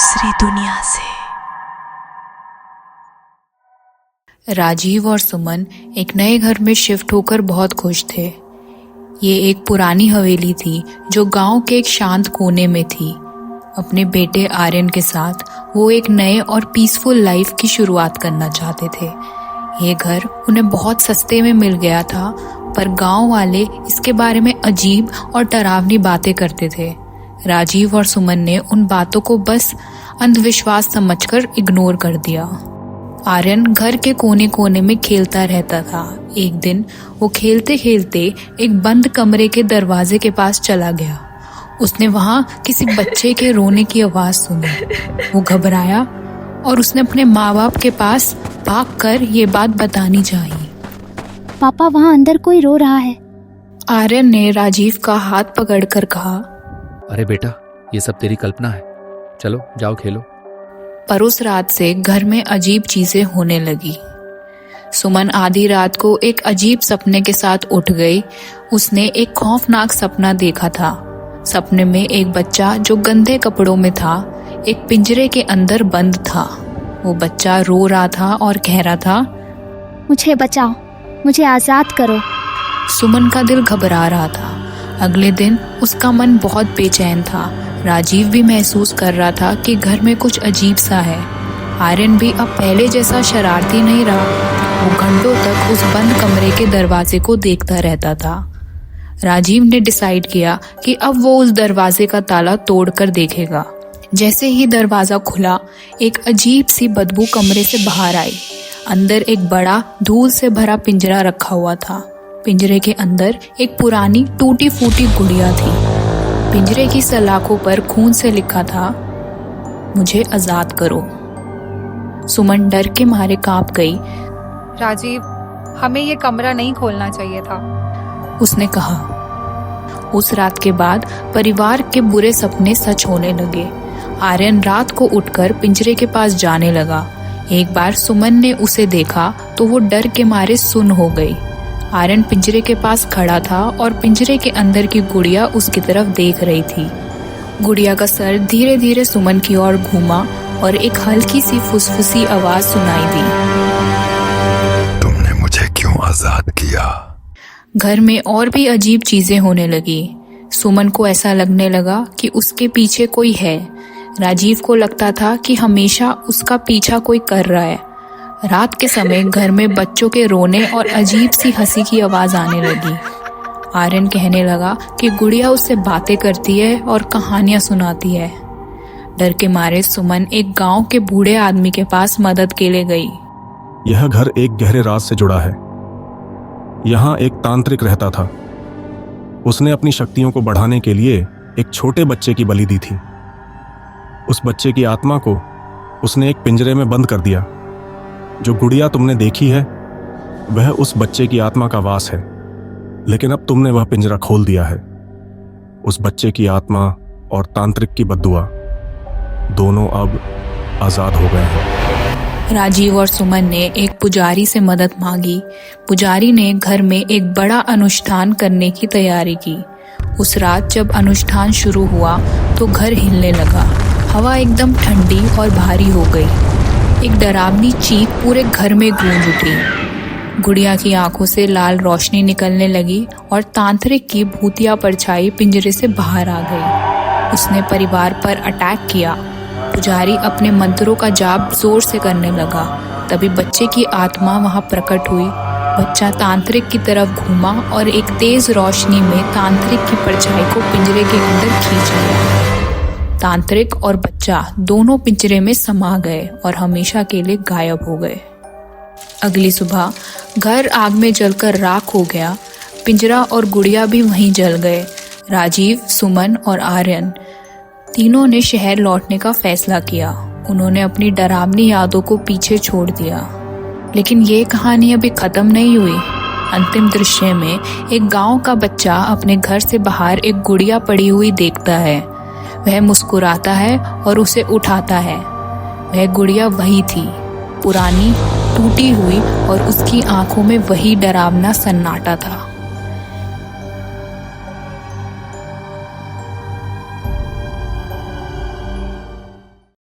दूसरी दुनिया से। राजीव और सुमन एक नए घर में शिफ्ट होकर बहुत खुश थे। ये एक पुरानी हवेली थी जो गांव के एक शांत कोने में थी। अपने बेटे आर्यन के साथ वो एक नए और पीसफुल लाइफ की शुरुआत करना चाहते थे। ये घर उन्हें बहुत सस्ते में मिल गया था, पर गांव वाले इसके बारे में अजीब और डरावनी बातें करते थे। राजीव और सुमन ने उन बातों को बस अंधविश्वास समझकर इग्नोर कर दिया। आर्यन घर के कोने कोने में खेलता रहता था। एक दिन वो खेलते खेलते एक बंद कमरे के दरवाजे के पास चला गया। उसने वहां किसी बच्चे के रोने की आवाज सुनी। वो घबराया और उसने अपने माँ बाप के पास भागकर ये बात बतानी चाहिए। पापा, वहाँ अंदर कोई रो रहा है। आर्यन ने राजीव का हाथ पकड़कर कहा, अरे बेटा, ये सब तेरी कल्पना है, चलो जाओ खेलो। पर उस रात से घर में अजीब चीजें होने लगी। सुमन आधी रात को एक अजीब सपने के साथ उठ गई। उसने एक खौफनाक सपना देखा था। सपने में एक बच्चा जो गंदे कपड़ों में था, एक पिंजरे के अंदर बंद था। वो बच्चा रो रहा था और कह रहा था, मुझे बचाओ, मुझे आजाद करो। सुमन का दिल घबरा रहा था। अगले दिन उसका मन बहुत बेचैन था। राजीव भी महसूस कर रहा था कि घर में कुछ अजीब सा है। आर्यन भी अब पहले जैसा शरारती नहीं रहा। वो घंटों तक उस बंद कमरे के दरवाजे को देखता रहता था। राजीव ने डिसाइड किया कि अब वो उस दरवाजे का ताला तोड़कर देखेगा। जैसे ही दरवाजा खुला, एक अजीब सी बदबू कमरे से बाहर आई। अंदर एक बड़ा धूल से भरा पिंजरा रखा हुआ था। पिंजरे के अंदर एक पुरानी टूटी फूटी गुड़िया थी। पिंजरे की सलाखों पर खून से लिखा था, मुझे आजाद करो। सुमन डर के मारे कांप गई। राजीव, हमें ये कमरा नहीं खोलना चाहिए था, उसने कहा। उस रात के बाद परिवार के बुरे सपने सच होने लगे। आर्यन रात को उठकर पिंजरे के पास जाने लगा। एक बार सुमन ने उसे देखा तो वो डर के मारे सुन्न हो गई। आर्यन पिंजरे के पास खड़ा था और पिंजरे के अंदर की गुड़िया उसकी तरफ देख रही थी। गुड़िया का सर धीरे धीरे सुमन की ओर घूमा और एक हल्की सी फुसफुसी आवाज सुनाई दी, तुमने मुझे क्यों आजाद किया? घर में और भी अजीब चीजें होने लगी। सुमन को ऐसा लगने लगा कि उसके पीछे कोई है। राजीव को लगता था कि हमेशा उसका पीछा कोई कर रहा है। रात के समय घर में बच्चों के रोने और अजीब सी हंसी की आवाज आने लगी। आर्यन कहने लगा कि गुड़िया उससे बातें करती है और कहानियां सुनाती है। डर के मारे सुमन एक गांव के बूढ़े आदमी के पास मदद के लिए गई। यह घर एक गहरे राज से जुड़ा है। यहाँ एक तांत्रिक रहता था। उसने अपनी शक्तियों को बढ़ाने के लिए एक छोटे बच्चे की बलि दी थी। उस बच्चे की आत्मा को उसने एक पिंजरे में बंद कर दिया। जो गुड़िया तुमने देखी है वह उस बच्चे की आत्मा का वास है, लेकिन अब तुमने वह पिंजरा खोल दिया है। उस बच्चे की आत्मा और तांत्रिक की बद्दुआ दोनों अब आजाद हो गए हैं। राजीव और सुमन ने एक पुजारी से मदद मांगी। पुजारी ने घर में एक बड़ा अनुष्ठान करने की तैयारी की। उस रात जब अनुष्ठान शुरू हुआ तो घर हिलने लगा। हवा एकदम ठंडी और भारी हो गई। एक डरावनी चीख पूरे घर में गूंज उठी। गुड़िया की आंखों से लाल रोशनी निकलने लगी और तांत्रिक की भूतिया परछाई पिंजरे से बाहर आ गई। उसने परिवार पर अटैक किया। पुजारी अपने मंत्रों का जाप जोर से करने लगा। तभी बच्चे की आत्मा वहां प्रकट हुई। बच्चा तांत्रिक की तरफ घूमा और एक तेज रोशनी में तांत्रिक की परछाई को पिंजरे के अंदर खींच लिया। तांत्रिक और बच्चा दोनों पिंजरे में समा गए और हमेशा के लिए गायब हो गए। अगली सुबह घर आग में जलकर राख हो गया। पिंजरा और गुड़िया भी वहीं जल गए। राजीव, सुमन और आर्यन तीनों ने शहर लौटने का फैसला किया। उन्होंने अपनी डरावनी यादों को पीछे छोड़ दिया। लेकिन ये कहानी अभी खत्म नहीं हुई। अंतिम दृश्य में एक गांव का बच्चा अपने घर से बाहर एक गुड़िया पड़ी हुई देखता है। वह मुस्कुराता है और उसे उठाता है। वह गुड़िया वही थी, पुरानी, टूटी हुई, और उसकी आंखों में वही डरावना सन्नाटा था।